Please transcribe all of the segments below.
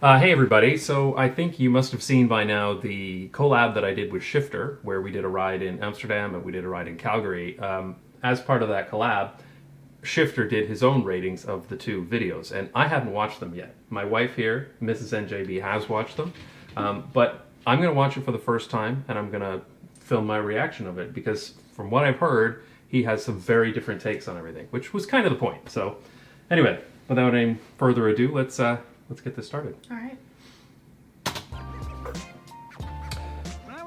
Hey everybody, so I think you must have seen by now the collab that I did with Shifter, where we did a ride in Amsterdam and we did a ride in Calgary. As part of that collab, Shifter did his own ratings of the two videos, and I haven't watched them yet. My wife here, Mrs. NJB, has watched them, but I'm going to watch it for the first time, and I'm going to film my reaction of it, because from what I've heard, he has some very different takes on everything, which was kind of the point. So anyway, without any further ado, let's get this started. All right.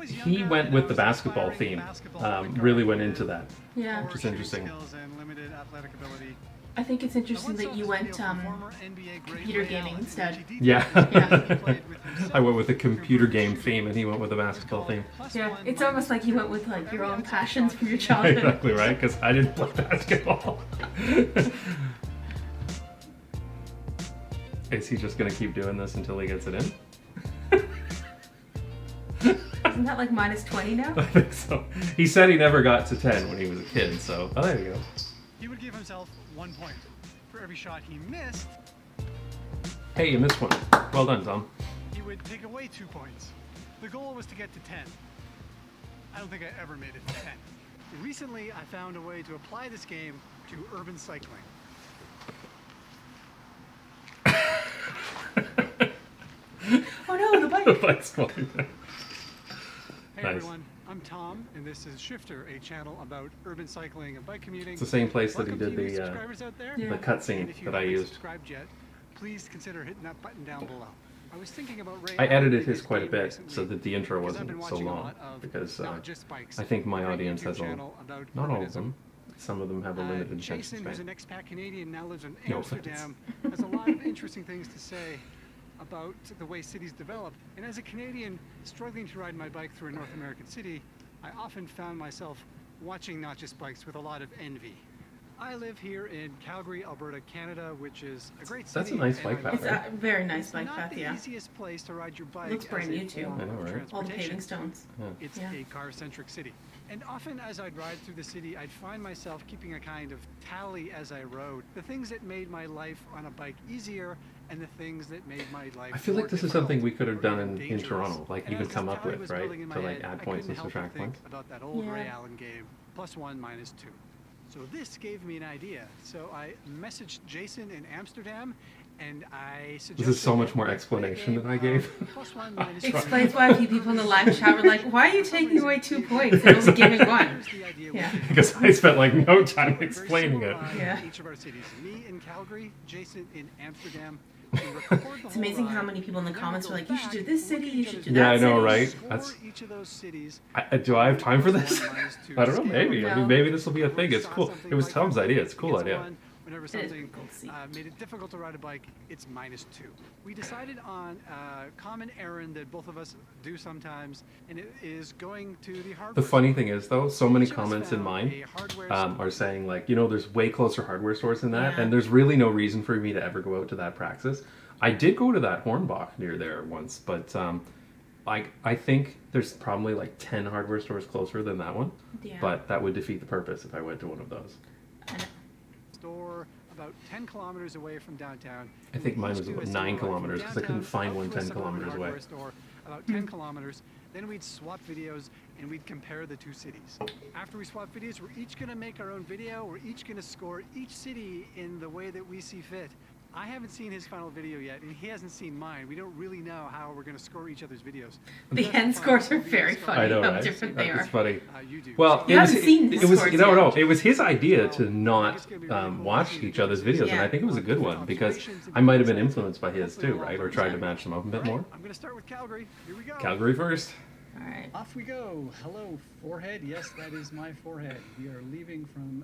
He went with the basketball theme. Really went into that. Yeah. Which is interesting. I think it's interesting that you went computer gaming instead. Yeah. Yeah. I went with the computer game theme, and he went with the basketball theme. Yeah. It's almost like you went with like your own passions from your childhood. Exactly right, because I didn't play basketball. Is he just gonna keep doing this until he gets it in? Isn't that like minus 20 now? I think so. He said he never got to 10 when he was a kid, so there you go. He would give himself 1 point for every shot he missed. Hey, you missed one. Well done, Tom. He would take away 2 points. The goal was to get to 10. I don't think I ever made it to 10. Recently, I found a way to apply this game to urban cycling. Oh no, the bike! The bike's falling down. Hey Nice. everyone, I'm Tom, and this is Shifter, a channel about urban cycling and bike commuting. It's the same place that he Welcome did to you new the subscribers out there. Yeah. cutscene And if you that I haven't used. subscribed yet, please consider hitting that button down below. I was thinking about Ray I Allen edited did his his quite a game bit recently, so that the intro because I've been wasn't so watching a long, lot of because Not Just Bikes, I think my a great audience YouTube has channel about not all of urbanism. them. Some of them have a limited attention Jason, who's span. an expat Canadian, now lives in No Amsterdam, has a lot of interesting things to say about the way cities develop. And as a Canadian struggling to ride my bike through a North American city, I often found myself watching Not Just Bikes with a lot of envy. I live here in Calgary, Alberta, Canada, which is a great city. That's a nice and bike I path, love It's it. a very nice It's bike not path, the yeah. easiest place to ride your bike. Looks brand as a new too. form I know, of right? All the transportation. paving stones. It's Yeah. a car-centric city. And often as I'd ride through the city, I'd find myself keeping a kind of tally as I rode. The things that made my life on a bike easier and the things that made my life I feel like more this is something we difficult could have or done even in dangerous. Toronto, like And even as come this up tally with, was right? building in my To like head, add I points and couldn't help subtract but think points. about that old Yeah. Ray Allen game, +1, -2. So this gave me an idea. So I messaged Jason in Amsterdam, and I suggested... This is so much that more we play a explanation game than I of gave. +1, -2. Explains why a few people in the live chat were like, why are you taking away 2 points and only giving one? Here's the idea. Yeah. Because I spent like no So, time very explaining similar it. ride Yeah. in each of our cities. Me in Calgary, Jason in Amsterdam. We record the It's whole amazing how ride, many people in the and then comments we are go like, you should back, do this look city, at you each should other's do Yeah, that I know, city. right? Score That's- each of those cities. Do I have time for this? +1, -2 I don't know, scale. maybe. I mean, No. maybe this will be a Whenever thing. we It's saw cool. something It was like Tom's that, idea. It's a cool gets idea. 1. Whenever It is something cool to see. made it difficult to ride a bike, it's -2. We decided on a common errand that both of us do sometimes, and it is going to the hardware The funny store. thing is, though, so many Each of us comments in found mine a hardware are store. saying like, there's way closer hardware stores than that, Yeah. and there's really no reason for me to ever go out to that praxis. I did go to that Hornbach near there once, but I think there's probably like 10 hardware stores closer than that one. Yeah. But that would defeat the purpose if I went to one of those. I know. Store about 10 kilometers away from downtown. I think We mine each was do a about similar 9 ride from kilometers, 'cause I couldn't downtown find out one to a 10 suburban kilometers away. hardware store, about 10 kilometers. Then we'd swap videos and we'd compare the two cities. After we swap videos, we're each going to make our own video. We're each going to score each city in the way that we see fit. I haven't seen his final video yet, and he hasn't seen mine. We don't really know how we're going to score each other's videos. The That's end fun. scores are We'll be very discussing- funny. I know, how right? different they It's are. funny. You do. Well, You haven't seen his it was scores no, yet. it was his idea to I not think it's gonna be really cool watch to see each the other's differences. videos, and Yeah. I think it was a good one because I might have been influenced by his too, right? Or tried to match them up a bit All right, more. I'm going to start with Calgary. Here we go. Calgary first. All right. Off we go. Hello, forehead. Yes, that is my forehead. We are leaving from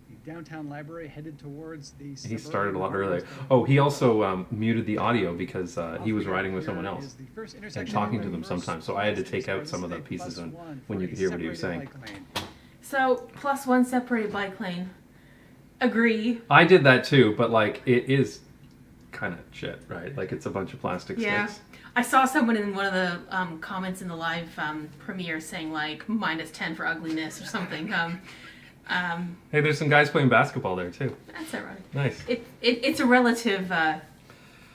the downtown library, headed towards the. He suburban started a lot hardware earlier. store. Oh, he also muted the audio because Off he we was go. riding with Here someone is else the first and intersection talking to of them reverse sometimes. So I had to lanes. take out This some of is the a pieces when +1 you for could a hear what he was separated saying. bike lane. So, +1 separated bike lane. Agree. I did that too, but like it is kind of shit, right? Like it's a bunch of plastic Yeah. sticks. I saw someone in one of the comments in the live premiere saying like -10 for ugliness or something. Hey, there's some guys playing basketball there too. That's ironic. Nice. It's a relative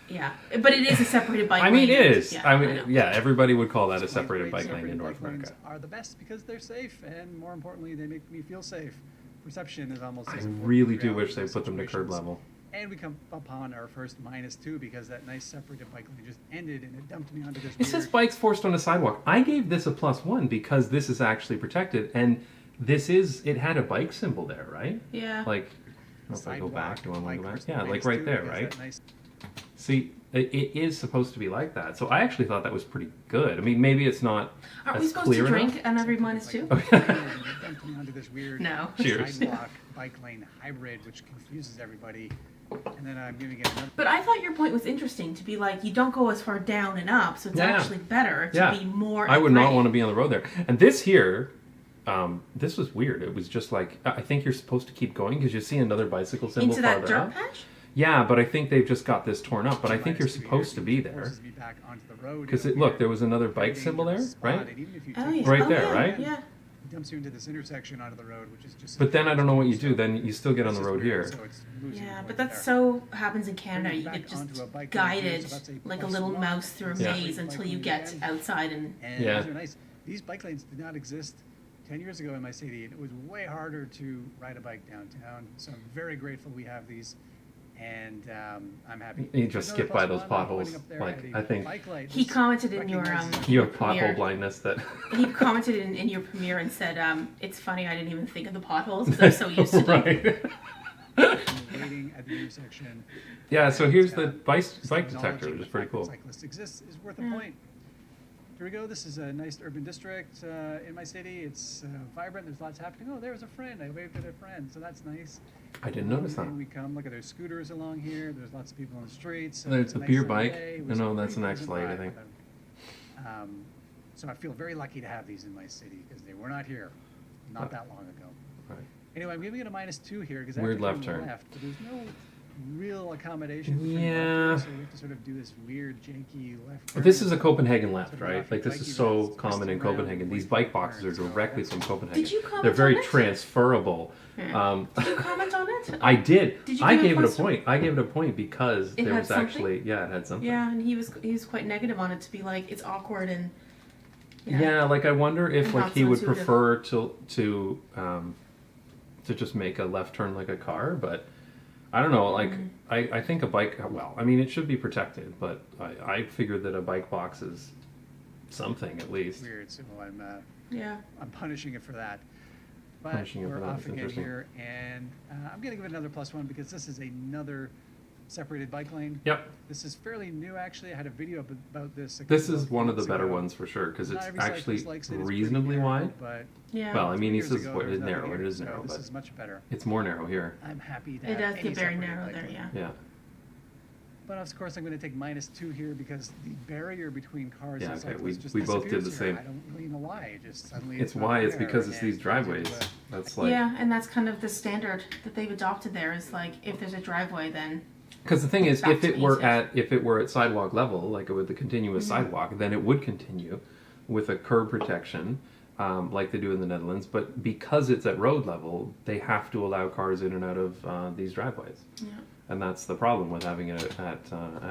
Yeah, but it is a separated bike I mean, lane. it is. Yeah, I know. mean, yeah, everybody would call that a That's why separated great bike lane separated in North bike lanes America. are the best because they're safe, and more importantly, they make me feel safe. Perception is almost I as important really as do reality wish they in those put them to curb situations. level. And we come upon our first -2 because that nice separated bike lane just ended and it dumped me onto this It says weird... bikes forced on a sidewalk. I gave this a +1 because this is actually protected, and it had a bike symbol there, right? Yeah. Like, if I go back, do I want to bike go back? first Yeah, like -2 right there, because right? that nice... See, it is supposed to be like that. So I actually thought that was pretty good. I mean, maybe it's not Aren't as we supposed clear to drink enough. on every -2? Oh, It dumped me onto this weird No. Cheers. sidewalk bike lane hybrid, which confuses everybody. And then I'm giving it another... But I thought your point was interesting to be like, you don't go as far down and up, so it's Yeah. actually better to Yeah. be more. I at would not grade. want to be on the road there. And this here, this was weird. It was just like, I think you're supposed to keep going because you see another bicycle symbol Into that farther dirt up. patch. Yeah, but I think they've just got this torn up. But I think you're -2 supposed to here, be which there. forces me back onto the road Because in a look, weird, there was another very bike symbol there, dangerous spot. right? And even if you Oh take yeah. Right oh, there, yeah, right? Yeah. it dumps you into this intersection onto the road, which is just... But then I don't know what you do. So Then you still get on it's the just road weird, here. so it's losing Yeah, the but point that there. so happens in Canada. Bringing You back get just onto a bike lane here, guided so that's a like a +1. little mouse through a Yeah. maze until Bike you lane get again. outside and. And Yeah. these are nice. These bike lanes did not exist 10 years ago in my city, and it was way harder to ride a bike downtown. So I'm very grateful we have these, and I'm happy. You just Another skip by +1, those I'm potholes. pointing up there Like, at a I think bike light. He This commented in your recognizes- you have premiere. pothole blindness that. He commented in your premiere and said, "It's funny I didn't even think of the potholes because I'm so used to them." Right. waiting at the intersection. Yeah, so And, here's the bike just detector, acknowledging which is the pretty fact that cool. Cyclists exist is worth a Yeah. point. Here we go. This is a nice urban district in my city. It's vibrant. There's lots happening. Oh, there's a friend. I waved at a friend, so that's nice. I didn't notice that. And we come. Look at there's scooters along here. There's lots of people on the streets. There's it's a nice beer sunny bike. day. It No, was no, a that's pretty an X-Lite, I pleasant think. ride. So I feel very lucky to have these in my city because they were not here not that long ago. Right. Anyway, I'm giving it a -2 here because Weird I have left to turn turn. left, but there's no real accommodation for turning Yeah. left here, so we have to sort of do this weird, janky left turn. This is a Copenhagen left, Sort of right? off Like your this is bike so even, it's common in twisting around Copenhagen. and These wait for bike boxes are turns, so directly that's- from Copenhagen. Did you comment They're very on it? transferable. Yeah. Did you comment on it? I did. Did you I give gave it a +1? point. I gave it a point because It there had was something? actually it had something. Yeah, and he was quite negative on it to be like it's awkward and. Yeah, like I wonder if And like not he so would intuitive. prefer to just make a left turn like a car, but I don't know. Like I think a bike. Well, I mean it should be protected, but I figured that a bike box is something at least. Weird, so Yeah. I'm punishing it for that. But Punishing it for we're that, off that's again interesting. here, and I'm going to give it another +1 because this is another separated bike lane. Yep. This is fairly new, actually. I had a video about this. This couple is of one of the months better ago. ones for sure because Not it's every actually cyclist likes it. It's pretty reasonably narrow, wide. But Yeah. Well, I mean, he years says ago, what there is was nothing narrow. It here, is so narrow, this but is much better. it's more narrow here. I'm happy to It have does any get very separated narrow bike there, lane. yeah. Yeah. But of course, I'm going to take -2 here because the barrier between cars Yeah, and okay, cyclists just we both did disappears the here. same. I don't really know why. It just suddenly It's not why it's there, because it's and these to, driveways. That's like Yeah, and that's kind of the standard that they've adopted there is like if there's a driveway then because the thing is, Back if to it were basics. at sidewalk level, like with the continuous sidewalk, then it would continue with a curb protection, like they do in the Netherlands. But because it's at road level, they have to allow cars in and out of these driveways, yeah. and that's the problem with having it at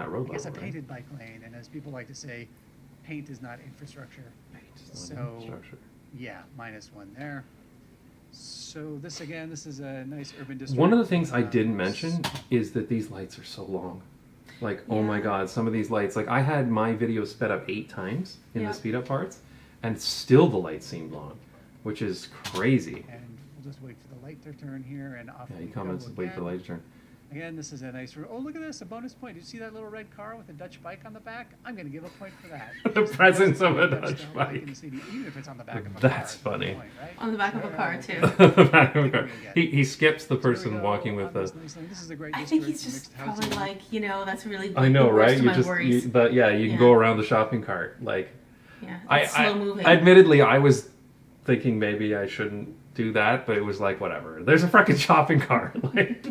road It's a level. Right? painted bike lane, and as people like to say, paint is not infrastructure. It's not So- infrastructure. Yeah, -1 there. So this again, this is a nice urban district. One of the things I didn't s- mention is that these lights are so long. Like, oh my Yeah. god, some of these lights, like I had my video sped up 8 times in Yeah. the speed up parts, and still the lights seemed long, which is crazy. And we'll just wait for the light to turn here, and off Yeah, we he comments, go wait for the again. light to turn. Again, this is a nice. Oh, look at this! A bonus point. Did you see that little red car with a Dutch bike on the back? I'm going to give a point for that. The presence of a Dutch Dutch style bike. in the city, even if it's on the back of a That's car, funny. it's a point, right? On the back of a car too. The back of a car. Again. He skips the So here we person go walking with on the. this nice lane. This is a great I think he's district, just mixed probably housing. like, that's really I know, the worst right? of You my just, worries. you can Yeah. go around the shopping cart. Like, Yeah, I, it's slow moving. admittedly, I was thinking maybe I shouldn't do that, but it was like, whatever. There's a freaking shopping cart. Like,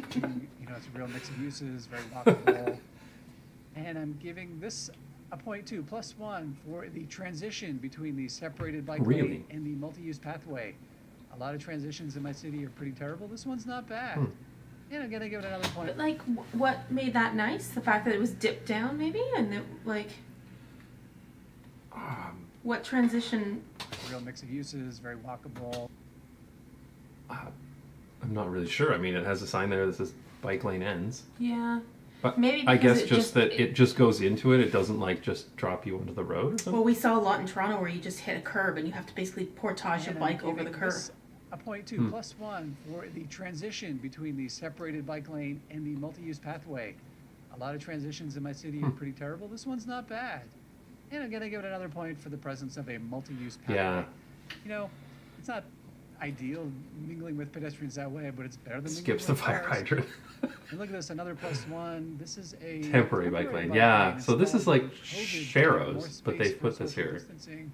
It's a real mix of uses, very walkable. And I'm giving this a point too, +1 for the transition between the separated bike Really? lane and the multi-use pathway. A lot of transitions in my city are pretty terrible. This one's not bad. You know, gotta give it another point. But like, what made that nice? The fact that it was dipped down, maybe, and that like, what transition? Real mix of uses, very walkable. I'm not really sure. I mean, it has a sign there that says bike lane ends. Yeah. But Maybe I because guess it just that it just goes into it. It doesn't like just drop you onto the road or something. Well, we saw a lot in Toronto where you just hit a curb and you have to basically portage your And bike I'm over the giving curb. this a point too, +1 for the transition between the separated bike lane and the multi-use pathway. A lot of transitions in my city are pretty terrible. This one's not bad. And I'm gonna give it another point for the presence of a multi-use pathway. Yeah. You know, it's not ideal mingling with pedestrians that way, but it's better than Skips the mingling with fire cars. hydrant. And look at this, another +1. This is a Temporary bike lane. Yeah, so this is like installed for COVID to give Sharrows, more but space they've for put this social here. distancing.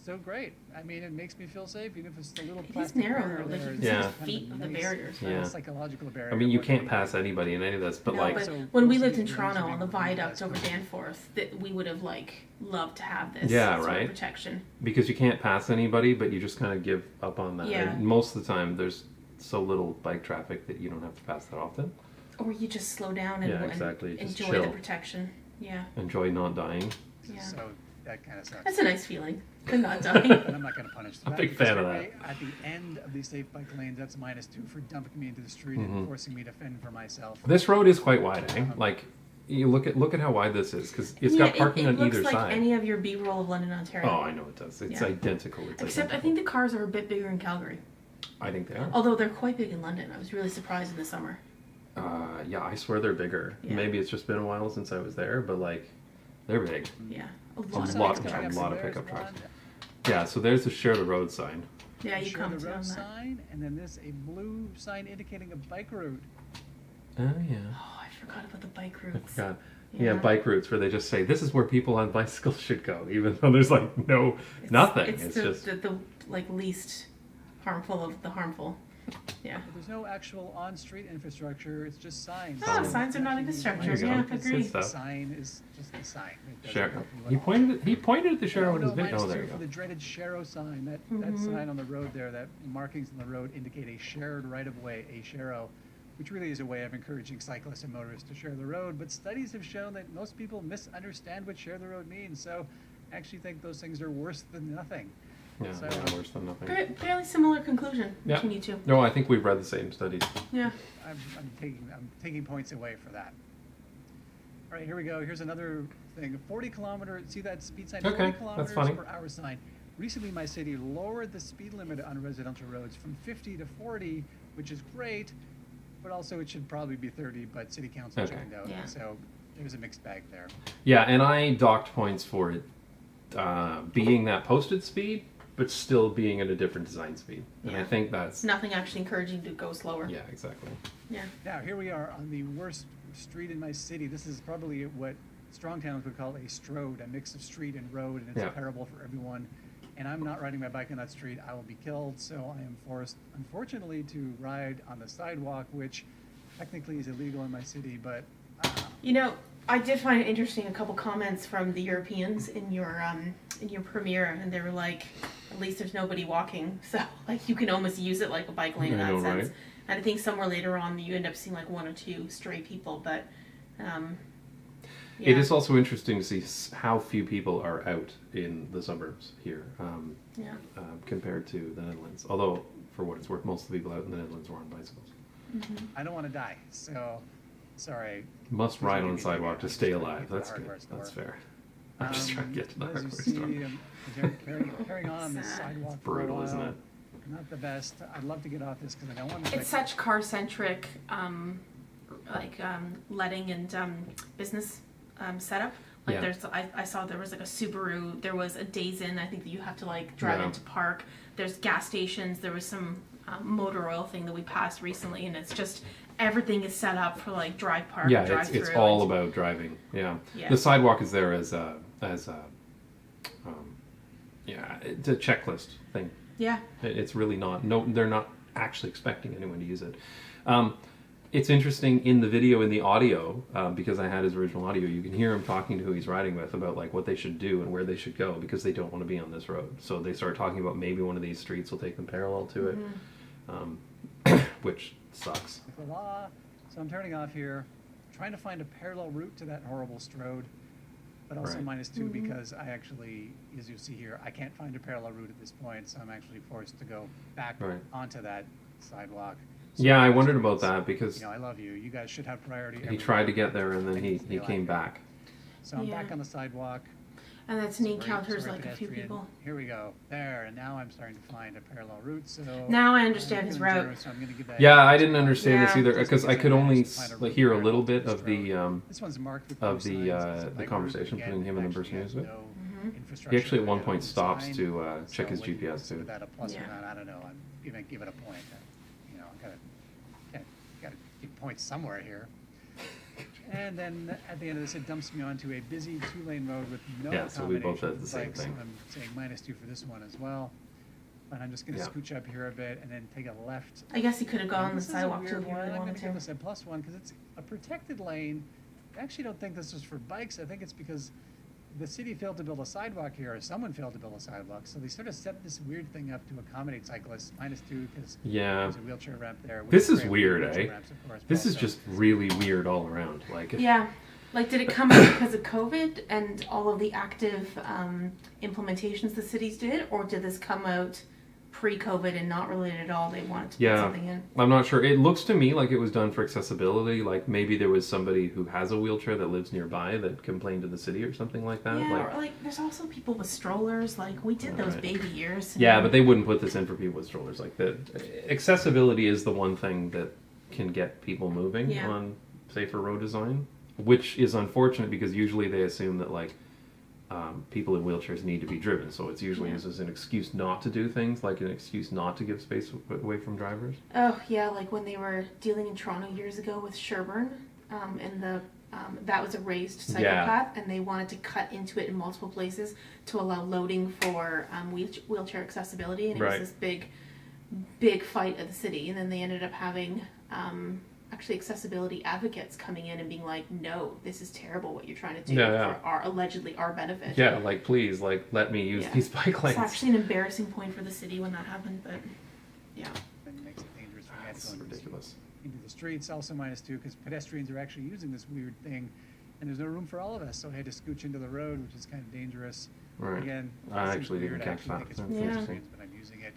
So great. I mean, it makes me feel safe, even if it's a little It is plastic narrow corner though, like there. you It's can Yeah. see kind the feet of the nice, barriers. Yeah. psychological barrier. I mean, you more can't than pass anything. anybody in any of this, but No, like, but So when we most lived of in these Toronto buildings on the are being viaduct over utilized. Danforth, that we would have like loved to have this Yeah, sort right. of protection. because you can't pass anybody, but you just kind of give up on that. Yeah. And most of the time, there's so little bike traffic that you don't have to pass that often. Or you just slow down and, Yeah, and exactly. Just enjoy chill. the protection. Yeah, Enjoy not dying. yeah. So that kind of sucks. That's a nice feeling. The not dying. But I'm not going to punish that. I'm a big because fan of right At the end of the safe bike lanes, that's -2 for dumping me into the street Mm-hmm. and forcing me to fend for myself. This road is quite wide, eh? Like, you look at how wide this is, because it's got parking it on looks either like side. any of your B-roll of London, Ontario. Oh, I know it does. It's Yeah. identical. It's Except I identical. think the cars are a bit bigger in Calgary. I think they are. Although they're quite big in London. I was really surprised in the summer. Yeah, I swear they're bigger. Yeah. Maybe it's just been a while since I was there, but like, they're big. Yeah, a It's lot a of lot big of cars. time. So lot of there's pickup trucks. one, Yeah, so there's the share the road sign. Yeah, you share the commented road on that. sign, and then this a blue sign indicating a bike route. Oh yeah. Oh, I forgot about the bike I routes. forgot. Yeah. Yeah, bike routes where they just say this is where people on bicycles should go, even though there's like nothing. It's the, just the like least harmful of the harmful. Yeah. But there's no actual on-street infrastructure. It's just signs. Oh, So signs are not actually, infrastructure. There you go. Yeah, It's agree. good stuff. The sign is just a sign. It doesn't Share. help you at He all. pointed at the Sharrow in his video. Oh, -2 there you for go. the dreaded Sharrow sign. That Mm-hmm. sign on the road there, that markings on the road indicate a shared right-of-way, a Sharrow, which really is a way of encouraging cyclists and motorists to share the road. But studies have shown that most people misunderstand what share the road means. So I actually think those things are worse than nothing. Yeah, So- they're worse than nothing. Fairly similar conclusion Yeah. between you two. No, I think we've read the same studies. Yeah. I'm taking points away for that. All right, here we go. Here's another thing. 40 kilometer. See that speed sign? Okay, 40 that's kilometers funny. per hour sign. Recently, my city lowered the speed limit on residential roads from 50 to 40, which is great, but also it should probably be 30. But city council Okay. chimed out, Yeah. so there's a mixed bag there. Yeah, and I docked points for it being that posted speed, but still being at a different design speed. And I Yeah. think that's Nothing actually encouraging to go slower. yeah, exactly. Yeah. Now here we are on the worst street in my city. This is probably what strong towns would call a strode, a mix of street and road, and it's Yeah. terrible for everyone. And I'm not riding my bike on that street. I will be killed. So I am forced, unfortunately, to ride on the sidewalk, which technically is illegal in my city. But You know, I did find it interesting. A couple comments from the Europeans in your premiere, and they were like, "At least there's nobody walking, so like you can almost use it like a bike lane in I that know, sense." right? And I think somewhere later on, you end up seeing like one or two stray people, but It is also interesting to see how few people are out in the suburbs here Yeah. compared to the Netherlands. Although, for what it's worth, most of the people out in the Netherlands were on bicycles. I don't want to die. So sorry. Must Please ride don't on the get me sidewalk there. to I'm stay just trying to alive. get to the That's hardware good. store. That's fair. I'm just trying to get to the As hardware you see, store. carrying on the Sad. sidewalk. It's for a brutal, isn't while. it? Not the best. I'd love to get off this because I don't want to. It's such car centric, letting and business setup. Like Yeah. there's, I saw there was like a Subaru. There was a Days Inn. I think that you have to like drive Yeah. into park. There's gas stations. There was some motor oil thing that we passed recently, and it's just everything is set up for like drive park. Yeah, drive it's through, all and- about driving. Yeah. Yeah. The sidewalk is there as it's a checklist thing. Yeah. It's really not. No, they're not actually expecting anyone to use it. It's interesting in the video, in the audio, because I had his original audio. You can hear him talking to who he's riding with about like what they should do and where they should go because they don't want to be on this road. So they start talking about maybe one of these streets will take them parallel to it. which sucks. Like the law. So I'm turning off here, trying to find a parallel route to that horrible Strode, but also Right. -2 because I actually, as you see here, I can't find a parallel route at this point, so I'm actually forced to go back Right. onto that sidewalk. So Yeah, I pedestrians, wondered about that because You know, I love you. You guys should have priority. he everywhere. tried to get there and then I he need to be came like- back. So I'm back Yeah. on the sidewalk. And that's, and he Sorry- encounters sorry, like a few pedestrian. people. Here we go. There, and now I'm starting to find a parallel route. So Now I I'm understand his feeling route. generous, so I'm gonna give that Yeah, I didn't understand this Yeah. either Just because I because could I only managed to find a route hear a parallel little to bit this of the road. This one's marked with of blue the, signs. It's a the light conversation route. between him and the Again, person who was actually with. has no Mhm. infrastructure He actually at one on point the stops sign. to check So his when you GPS go too. with that a plus Yeah. or not, I don't know. I'm even give it a point. You know, gotta get points somewhere here. And then at the end of this, it dumps me onto a busy 2-lane road with no Yeah, so we both accommodation said for the same bikes. thing. I'm saying -2 for this one as well. But I'm just gonna Yeah. scooch up here a bit and then take a left. I guess he could have gone on the This is a sidewalk too weird if he one. really I'm wanted gonna give to. this a +1 because it's a protected lane. I actually don't think this is for bikes. I think it's because the city failed to build a sidewalk here, or someone failed to build a sidewalk. So they sort of set this weird thing up to accommodate cyclists. -2 because Yeah. there's a wheelchair ramp there. which This is great. weird, Wheelchair eh? ramps, of course, but This is also- just really weird all around. Like, if- Yeah. Like, did it come out because of COVID and all of the active implementations the cities did, or did this come out pre-COVID and not related at all? They wanted to put Yeah. something in. I'm not sure. It looks to me like it was done for accessibility. Like maybe there was somebody who has a wheelchair that lives nearby that complained to the city or something like that. Yeah, like, or like there's also people with strollers. Like we did those Right. baby years. yeah, but they wouldn't put this in for people with strollers. Like the accessibility is the one thing that can get people moving Yeah. on safer road design, which is unfortunate because usually they assume that like people in wheelchairs need to be driven, so it's usually Yeah. used as an excuse not to do things, like an excuse not to give space away from drivers. Oh yeah, like when they were dealing in Toronto years ago with Sherburne, and the that was a raised cycle Yeah. path, and they wanted to cut into it in multiple places to allow loading for wheelchair accessibility, and it Right. was this big fight at the city, and then they ended up having actually accessibility advocates coming in and being like, no, this is terrible what you're trying to do Yeah, yeah. for our allegedly our benefit. Yeah, like please, like let me use Yeah. these bike It's lanes. actually an embarrassing point for the city when that happened, but yeah. It makes it dangerous for That's guys going ridiculous. into the streets. Also -2 because pedestrians are actually using this weird thing, and there's no room for all of us. So I had to scooch into the road, which is kind of dangerous. Right. Again, I it seems actually didn't weird. I catch actually that. think it's for That's Yeah. pedestrians, but I'm using it.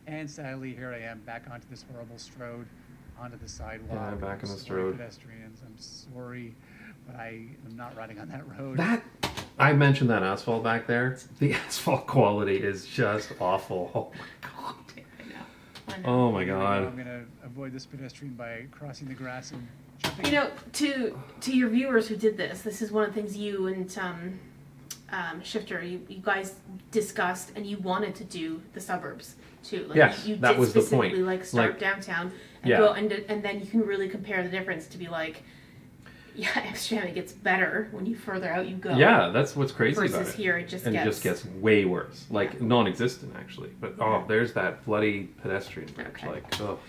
And sadly, here I am back onto this horrible Strode, onto the sidewalk. Yeah, back on the I'm sorry, Strode. Pedestrians, I'm sorry, but I am not riding on that road. That I mentioned that asphalt back there. The asphalt quality is just awful. Oh my god. I know. Oh my Here we go. god. I'm gonna avoid this pedestrian by crossing the grass and jumping. You know, to your viewers who did this, this is one of the things you and Shifter, you guys discussed, and you wanted to do the suburbs too. Like Yes, you that did was the specifically point. like start Like, downtown and yeah. go and then you can really compare the difference to be like, yeah, Amsterdam gets better when you further out you go. Yeah, that's what's crazy about Versus it. here, it just and gets it just gets way worse. Like Yeah. non-existent actually. But Yeah. oh, there's that bloody pedestrian bridge. Okay. Like, oh.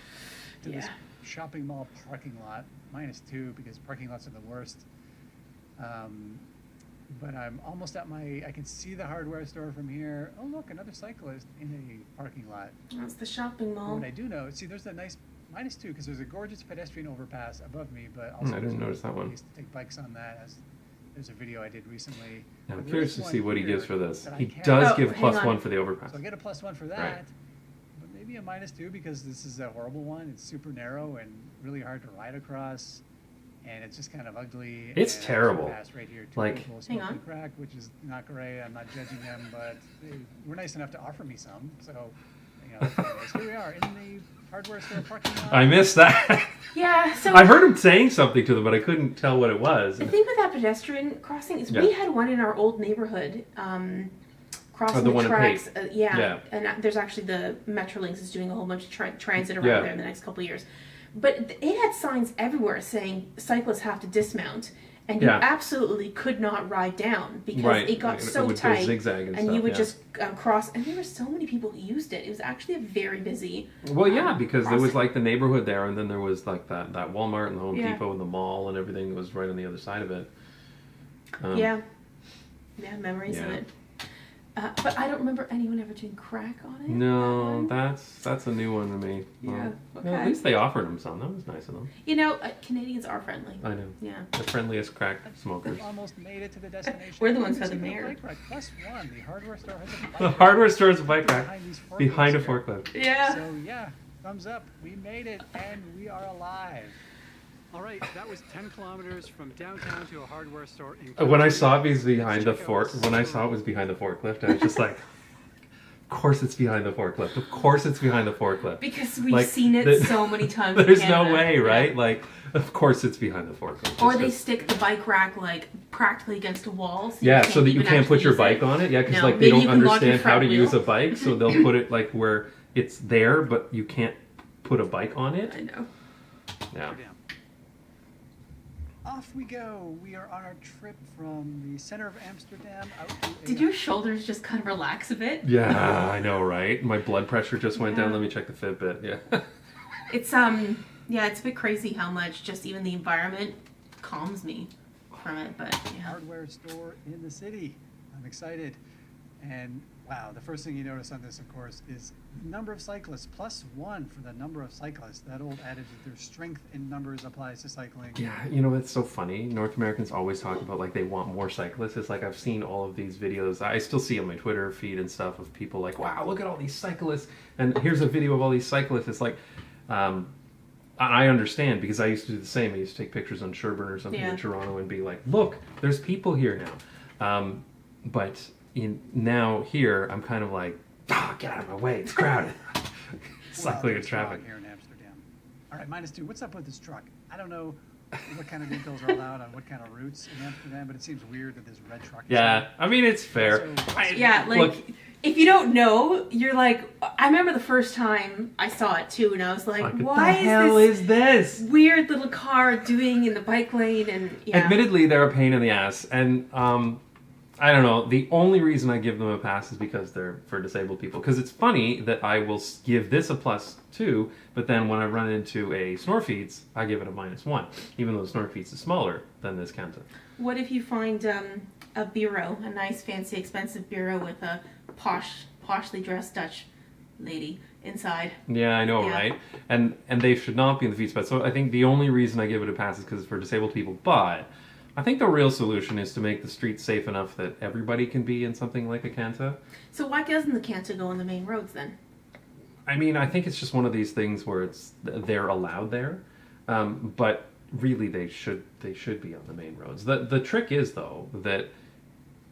To this yeah. shopping mall parking lot, -2 because parking lots are the worst. But I'm almost at I can see the hardware store from here. Oh look, another cyclist in a parking lot. That's the shopping But mall. what I do know, see there's a nice -2 because there's a gorgeous pedestrian overpass above me, but I also didn't there's no notice that one. place to take bikes on that. As there's a video I did recently. Now I'm But there curious is to one see what he here gives for this. that I He can- does Oh, give hang +1 on. for the overpass. So I get a +1 for that, but maybe a -2 because this is a horrible one. It's super narrow and really hard to ride across, and it's just kind of ugly. It's and terrible. Pass right here, two Like- people Hang smoking on. crack, which is not great. I'm not judging them, but they were nice enough to offer me some. So, anyways, here we are in the hardware store parking lot. I missed that. Yeah, so I heard him saying something to them, but I couldn't tell what it was. the thing with that pedestrian crossing is Yeah. we had one in our old neighborhood, crossing Oh, the the one in tracks. Pate. Yeah. Yeah. And there's actually the Metrolinx is doing a whole bunch of transit around Yeah. there in the next couple of years. But it had signs everywhere saying cyclists have to dismount, and you Yeah. absolutely could not ride down because Right. it got It so would go tight. zigzag and you stuff, would yeah. just cross, and there were so many people who used it. It was actually a very busy. Well, yeah, because there was crossing. like the neighborhood there, and then there was like that Walmart and the Home Yeah. Depot and the mall and everything that was right on the other side of it. Yeah, memories of yeah. it. But I don't remember anyone ever doing crack on it. No, That one. that's a new one to me. Yeah, Well, at okay. least they offered him some. That was nice of them. You know, Canadians are friendly. I know. Yeah. The friendliest crack smokers. We've almost made it to the destination. We're the ones who had the Using mayor. bike rack. +1. The hardware store has a bike The rack hardware store is a bike rack behind these forklifts behind a here. forklift. Yeah. So yeah, thumbs up. We made it, and we are alive. All right, that was 10 kilometers from downtown to a hardware store in When I Calgary. saw it was behind the Let's check out when I saw it was behind the forklift, I was just like, of course it's behind the forklift. Of course it's behind the forklift. Because we've Like, seen it the- so many times. in There's no Canada. way, Yeah. right? Like, of course it's behind the forklift. Or It's they just- stick the bike rack like practically against a wall. So yeah, so that you even can't put actually your use bike it. on it. Yeah, because No, like they maybe don't you can lock your understand how to front use a wheel. bike, so they'll put it like where it's there, but you can't put a bike on I it. know. Yeah. Down. Off we go. We are on our trip from the center of Amsterdam out to a Did your shoulders just kind of relax a bit? Yeah, I know, right? My blood pressure just went down. Yeah. Let me check the Fitbit. Yeah. It's yeah, it's a bit crazy how much just even the environment calms me from it. But yeah. hardware store in the city. I'm excited. And wow, the first thing you notice on this, of course, is the number of cyclists. +1 for the number of cyclists. That old adage that there's strength in numbers applies to cycling. Yeah, you know, it's so funny. North Americans always talk about like they want more cyclists. It's like I've seen all of these videos. I still see on my Twitter feed and stuff of people like, wow, look at all these cyclists. And here's a video of all these cyclists. It's like, I understand because I used to do the same. I used to take pictures on Sherburne or something Yeah. in Toronto and be like, look, there's people here now. But now here, I'm kind of like, get out of my way. It's crowded. Cycling in there's traffic. fog here in Amsterdam. All right, -2. What's up with this truck? I don't know what kind of vehicles are allowed on what kind of routes in Amsterdam, but it seems weird that this red truck is Yeah, here. I mean, it's fair. So- Yeah, like Look, if you don't know, you're like, I remember the first time I saw it too, and I was like, what why the hell is is this? this weird little car doing in the bike lane? And yeah, Admittedly, they're a pain in the ass, and I don't know. The only reason I give them a pass is because they're for disabled people. Because it's funny that I will give this a +2, but then when I run into a Snorfeeds, I give it a -1, even though the Snorfeeds is smaller than this Kanta. what if you find a bureau, a nice, fancy, expensive bureau with a poshly dressed Dutch lady inside? Yeah, I know, Yeah. right? And they should not be in the feed spot. So I think the only reason I give it a pass is because it's for disabled people. But I think the real solution is to make the streets safe enough that everybody can be in something like a Kanta. So why doesn't the Canter go on the main roads then? I mean, I think it's just one of these things where they're allowed there, but really they should be on the main roads. The trick is though that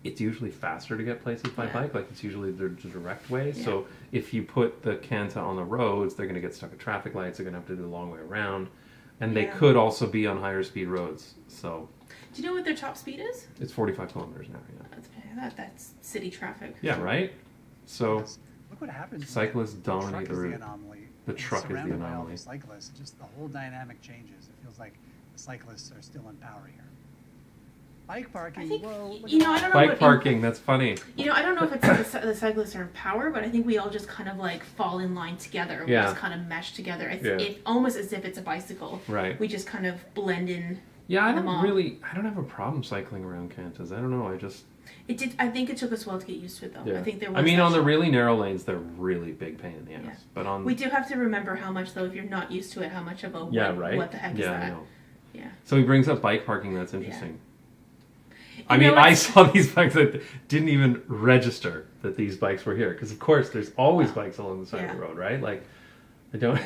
it's usually faster to get places by Yeah. bike. Like it's usually the direct way. Yeah. So if you put the Kanta on the roads, they're going to get stuck at traffic lights. They're going to have to do the long way around, and they Yeah. could also be on higher speed roads. So Do you know what their top speed is? it's 45 kilometers an hour. Yeah. That's city traffic. Yeah. Right. So Yes. Look what happens when cyclists the dominate truck the is route. the anomaly. The and truck is the surrounded by all anomaly. the cyclists. Just the whole dynamic changes. It feels like the cyclists are still in power here. Bike parking. I think, whoa, look you at know, I that. don't know Bike what parking. That's funny. You know, I don't know if it's that the cyclists are in power, but I think we all just kind of like fall in line together. We Yeah. just kind of mesh together. It's Yeah. almost as if it's a bicycle. Right. We just kind of blend in. Yeah, I the don't mall. I don't have a problem cycling around Cantas. I don't know. I just, It did. I think it took us a while to get used to it, though. yeah. I think there was. I mean, that on the shock. really narrow lanes, they're really big pain in the ass. Yeah. But on, We do have to remember how much, though, if you're not used to it, how much of a yeah, what, right. what the heck is yeah, I that? know. Yeah. So he brings up bike parking. That's interesting. I You mean, know, I it's- saw these bikes that didn't even register that these bikes were here. Because, of course, there's always bikes along the side of the Yeah. road, right? Like, I don't...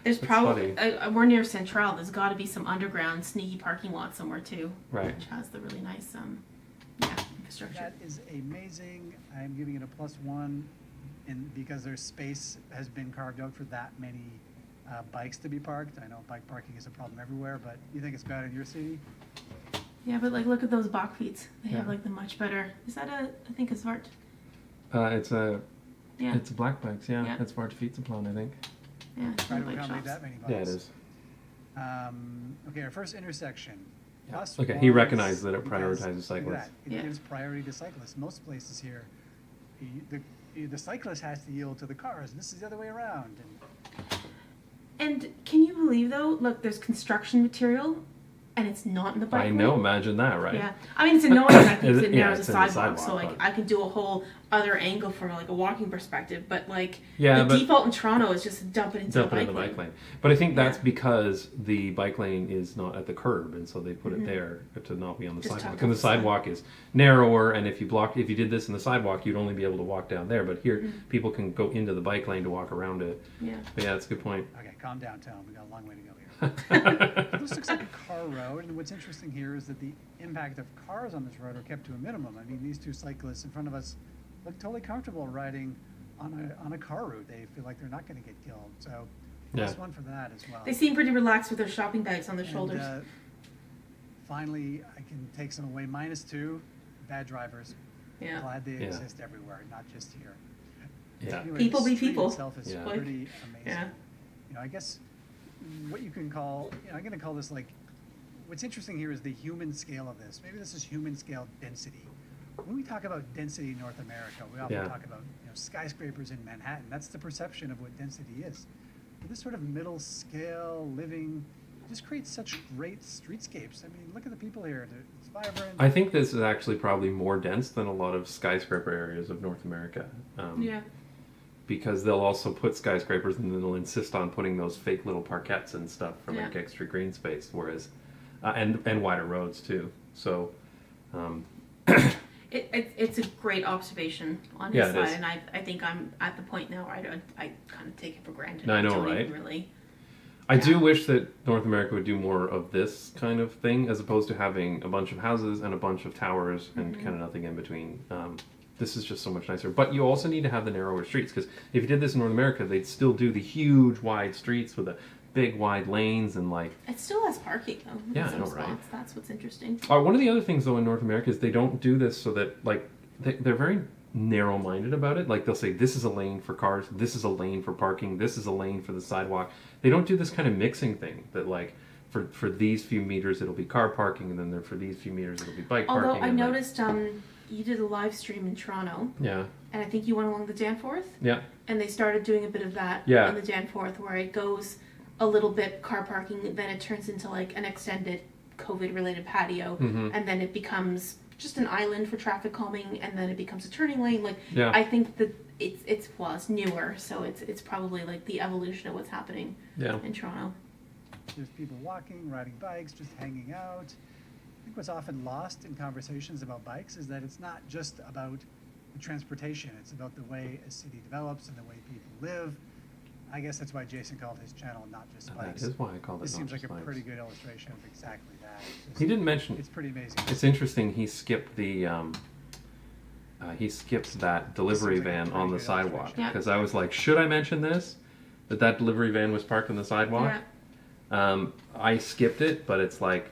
There's That's probably funny. we're near Central. There's got to be some underground sneaky parking lot somewhere too, Right. which has the really nice infrastructure. That is amazing. I'm giving it a +1, and because there's space has been carved out for that many bikes to be parked. I know bike parking is a problem everywhere, but you think it's bad in your city? Yeah, but like look at those Bachfiets. They have Yeah. like the much better. Is that I think it's Vart. It's a Yeah. black bikes, yeah. Yeah. It's Vart Fietsenplan, I think. Yeah. it's Try to bike accommodate shops. that many bikes. Yeah, it is. Okay, our first intersection. Yeah. Plus Okay, he was recognized that it because- prioritizes look at cyclists. that. It Yeah. gives priority to cyclists. Most places here, the cyclist has to yield to the cars, and this is the other way around. And And can you believe though? Look, there's construction material and it's not in the bike I lane. know, imagine that, right? Yeah, I mean it's annoying. I think Is it it- yeah, narrows it's the in the sidewalk, so sidewalk, like but- I can do a whole other angle from like a walking perspective. But like Yeah, the but- default in Toronto is just dump it into Dump the it bike in the lane. bike lane. But I think that's Yeah. because the bike lane is not at the curb, and so they put it there to not be on the Just sidewalk. tucked And off the the side. sidewalk is narrower, and if you did this in the sidewalk, you'd only be able to walk down there. But here, people can go into the bike lane to walk around it. Yeah. But yeah, that's a good point. Okay, calm down, Tom. We got a long way to go here. This looks like a car road, and what's interesting here is that the impact of cars on this road are kept to a minimum. I mean, these two cyclists in front of us look totally comfortable riding on a car route. They feel like they're not going to get killed. So, plus Yeah. one for that as well. They seem pretty relaxed with their shopping bags on their And, shoulders. finally, I can take some away. -2, bad drivers. Yeah. Glad they Yeah. exist everywhere, not just here. Yeah. Anyway, People the be street people. itself is Yeah. pretty amazing. Yeah. You know, I guess what you can call, I'm going to call this like, what's interesting here is the human scale of this. Maybe this is human scale density. When we talk about density in North America, we often Yeah. talk about skyscrapers in Manhattan. That's the perception of what density is. But this sort of middle scale living just creates such great streetscapes. I mean, look at the people here. It's vibrant. I think this is actually probably more dense than a lot of skyscraper areas of North America. Yeah. Because they'll also put skyscrapers and then they'll insist on putting those fake little parkettes and stuff for like Yeah. extra green space, whereas and wider roads too. So It's a great observation on his Yeah, it side, is. and I think I'm at the point now where I kind of take it for granted. I know, don't right? even Really. I do wish that North America would do more of this kind of thing as opposed to having a bunch of houses and a bunch of towers and kind of nothing in between. This is just so much nicer. But you also need to have the narrower streets because if you did this in North America, they'd still do the huge wide streets with the big wide lanes and like. It still has parking though. in Yeah, I some know, right? spots. That's what's interesting. One of the other things though in North America is they don't do this so that like they're very narrow-minded about it. Like they'll say this is a lane for cars, this is a lane for parking, this is a lane for the sidewalk. They don't do this kind of mixing thing that like for these few meters it'll be car parking and then for these few meters it'll be bike parking. Although I and, like- noticed you did a live stream in Toronto, Yeah. and I think you went along the Danforth, Yeah. and they started doing a bit of that Yeah. on the Danforth, where it goes a little bit car parking, then it turns into like an extended COVID-related patio, Mhm. and then it becomes just an island for traffic calming, and then it becomes a turning lane. Like Yeah. I think that it's newer, so it's probably like the evolution of what's happening Yeah. in Toronto. There's people walking, riding bikes, just hanging out. I think what's often lost in conversations about bikes is that it's not just about the transportation. It's about the way a city develops and the way people live. I guess that's why Jason called his channel Not Just That Bikes. is why I called it This Not seems like Just a Bikes. pretty good illustration of exactly that. It's just- He didn't mention. It's pretty amazing. It's interesting. He skipped that delivery Seems like a van pretty on the good sidewalk illustration. Yeah. because I was like, should I mention this? That delivery van was parked on the sidewalk. Yeah. I skipped it, but it's like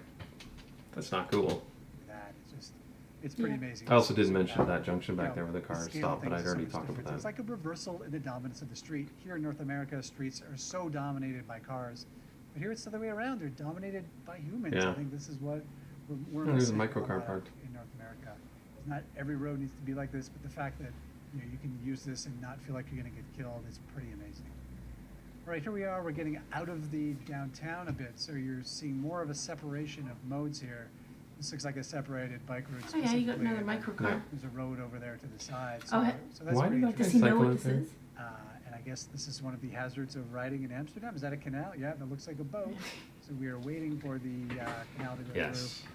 that's not cool. That it's just, it's pretty Yeah. amazing. I also to see didn't mention that. that junction back You there know, where the the cars scale stopped, but thing I'd is so already much talked about different. that. It's like a reversal in the dominance of the street. Here in North America, streets are so dominated by cars, but here it's the other way around. They're dominated by humans. Yeah. I think this is what we're There's a missing micro lot car of parked. in North America. Not every road needs to be like this, but the fact that you can use this and not feel like you're going to get killed is pretty amazing. All right, here we are. We're getting out of the downtown a bit, so you're seeing more of a separation of modes here. This looks like a separated bike route. Oh yeah, you got specifically, another and micro car. Yeah. there's a road over there to the side. Oh, he- so that's Why pretty did I Does think he interesting. know cycle what is this there? is? And I guess this is one of the hazards of riding in Amsterdam. Is that a canal? Yeah, that looks like a boat. So we are waiting for the canal to go Yes. through.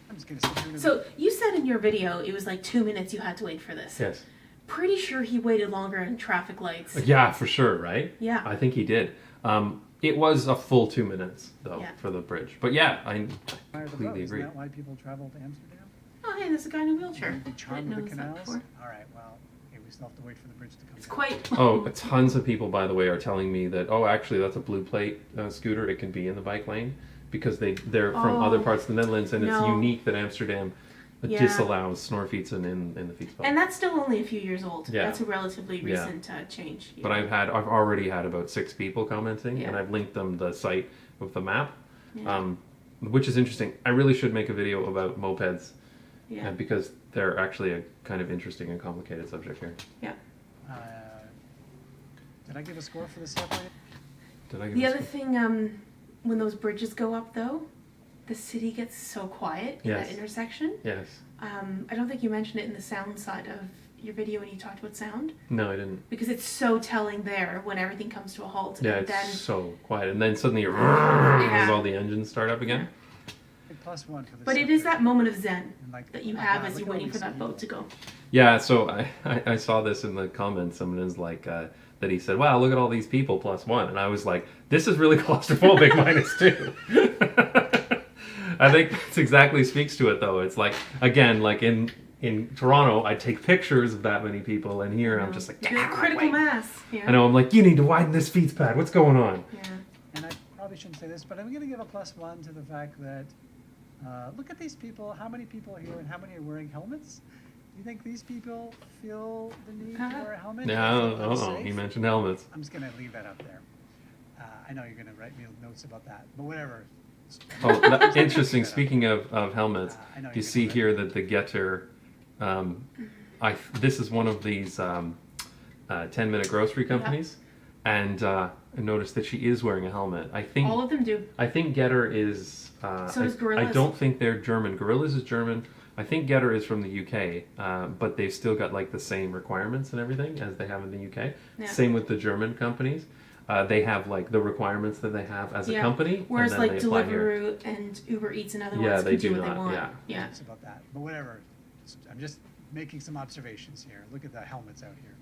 I'm just going to sit here. So you said in your video it was like 2 minutes you had to wait for this. Yes. Pretty sure he waited longer in traffic lights. Yeah, for sure, right? Yeah. I think he did. It was a full 2 minutes though Yeah. for the bridge, but yeah, I Admire the boat. completely Isn't agree. that why people travel to Amsterdam? Oh hey, there's a guy in a wheelchair. The charm Didn't of the notice that canals? before. All right, well, okay, we still have to wait for the bridge to come It's down. quite. Oh, tons of people, by the way, are telling me that. Oh, actually, that's a blue plate scooter. It can be in the bike lane because they're from other Oh, parts of the Netherlands, and it's no. unique that Amsterdam Yeah. disallows snorfietsen in the fietsbelt. And that's still only a few years old. Yeah. That's a relatively Yeah. recent change. But I've already had about 6 people commenting, and Yeah. I've linked them the site with the map, Yeah. which is interesting. I really should make a video about mopeds Yeah. because they're actually a kind of interesting and complicated subject here. Yeah. Did I give a score for the separated? Did I give The a other score? thing, when those bridges go up though, the city gets so quiet in Yes. that intersection. Yes. I don't think you mentioned it in the sound side of your video when you talked about sound, No, I didn't. because it's so telling there when everything comes to a halt. Yeah, and it's then so quiet, and then suddenly as all the engines start up again. +1 for the But it is that moment of zen And like, that you oh my have God, as look you're at all waiting for these that boat to people. go. Yeah, so I saw this in the comments. Someone is like that he said, "Wow, look at all these people +1," and I was like, "This is really claustrophobic -2." I think this exactly speaks to it, though. It's like, again, like in Toronto, I take pictures of that many people, and here I'm just like, You're a critical mass. Yeah. I know, I'm like, you need to widen this feeds pad. What's going on? Yeah. And I probably shouldn't say this, but I'm going to give a +1 to the fact that look at these people. How many people are here, and how many are wearing helmets? Do you think these people feel the need to wear a helmet? No, Feel he safe? mentioned helmets. I'm just going to leave that up there. I know you're going to write me notes about that, but whatever. Oh, interesting. Speaking of helmets, I know you you're see gonna here that the Getter, this is one of these 10-minute grocery companies, and I noticed that she is wearing a helmet. I think All of them do. I think Getter is. So does Gorillas. I don't think they're German. Gorillas is German. I think Getter is from the UK, but they've still got like the same requirements and everything as they have in the UK. Yeah. Same with the German companies. They have like the requirements that they have as a company. Whereas and then like they apply here. Deliveroo and Uber Eats and other Yeah, ones they can do do what not, they want. yeah. Yeah. Notes about that, but whatever. I'm just making some observations here. Look at the helmets out here.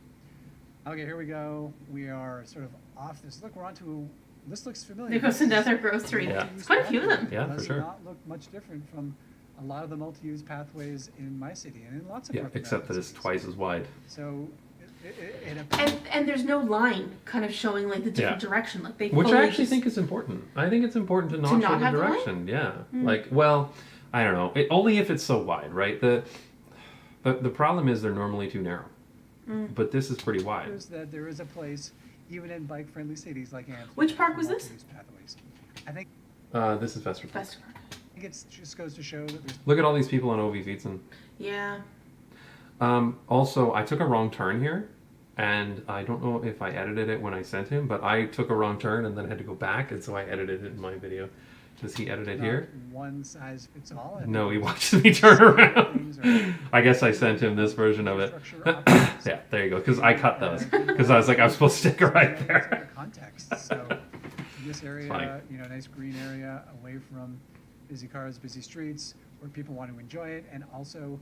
Okay, here we go. We are sort of off this. Look, we're on to. This looks familiar. There goes This is another grocery. Yeah. It's quite a few of them. Yeah, Does for sure. not look much different from a lot of the multi-use pathways in my city and in lots of Yeah, North except that American it's cities. twice as wide. So it appears And there's no line kind of showing like the different Yeah. direction. Like they Which fully I actually just- think is important. I think it's important to not not show the have the line? direction. Yeah. Like, well, I don't know. Only if it's so wide, right? The problem is they're normally too narrow. But this is pretty wide. that there is a place, even in bike-friendly cities like Amsterdam. Which park for was this? multi-use pathways. I think This is Vester. Best. it just goes to show that there's Look at all these people on OV Fietsen. Yeah. Also, I took a wrong turn here, and I don't know if I edited it when I sent him, but I took a wrong turn and then had to go back, and so I edited it in my video. Does he edit it not here? one size fits all. and No, he there's watches me turn around. things are- I guess I sent him this version of it. Structure options. Yeah, there you go. Because I cut those. Because I was like, I'm supposed to stick it right It's there. out of context. So this area, Fine. nice green area away from busy cars, busy streets, where people want to enjoy it and also,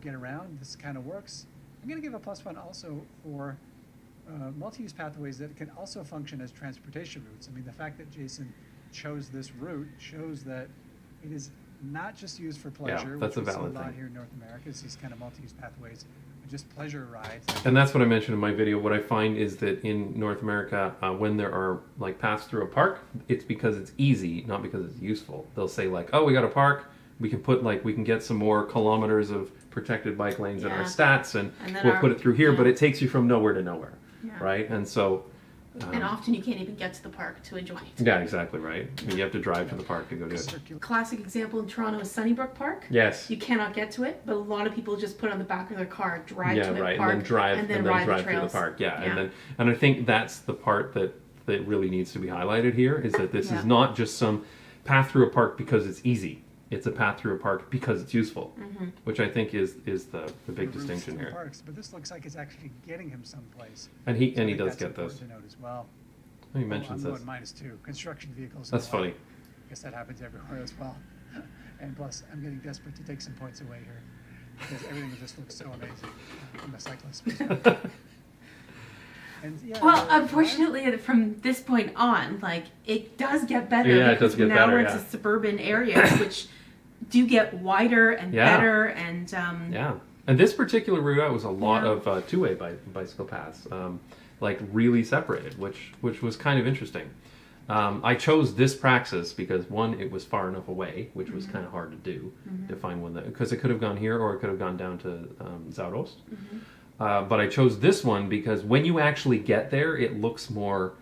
get around. This kind of works. I'm going to give a +1 also for multi-use pathways that can also function as transportation routes. I mean, the fact that Jason chose this route shows that it is not just used for pleasure, that's which a we see valid a lot thing. here in North America, is these kind of multi-use pathways, are just pleasure rides. And that's what I mentioned in my video. What I find is that in North America, when there are like paths through a park, it's because it's easy, not because it's useful. They'll say like, oh, we got a park. We can get some more kilometers of protected bike lanes in our Yeah. stats, and And then we'll our- put it through here. yeah. But it takes you from nowhere to nowhere, Yeah. right? And so, And often you can't even get to the park to enjoy it. yeah, exactly right. I mean, you have to drive to the park to go do it. Circular. Classic example in Toronto is Sunnybrook Park. Yes. You cannot get to it, but a lot of people just put it on the back of their car, drive Yeah, to the right, park, and then drive and then and then ride drive the through the trails. park. Yeah, and I think that's the part that really needs to be highlighted here is that this Yeah. is not just some path through a park because it's easy. It's a path through a park because it's useful, which I think is the big routes distinction through here. Parks, but this looks like it's actually getting him someplace. And So he I think does that's get important those. to note as well. He mentions I'm this. going -2. Construction vehicles. That's are a lot. funny. I guess that happens everywhere as well. And plus, I'm getting desperate to take some points away here because everything just looks so amazing from a cyclist perspective. And yeah, Well, the- unfortunately, from this point on, like it does get better. Yeah, it because does get now better, we're into yeah. suburban areas, which do get wider and Yeah. better, and Yeah, and this particular route out was a lot Yeah. of two-way bicycle paths, like really separated, which was kind of interesting. I chose this praxis because one, it was far enough away, which was kind of hard to do to find one because it could have gone here or it could have gone down to Zuidost. But I chose this one because when you actually get there, it looks more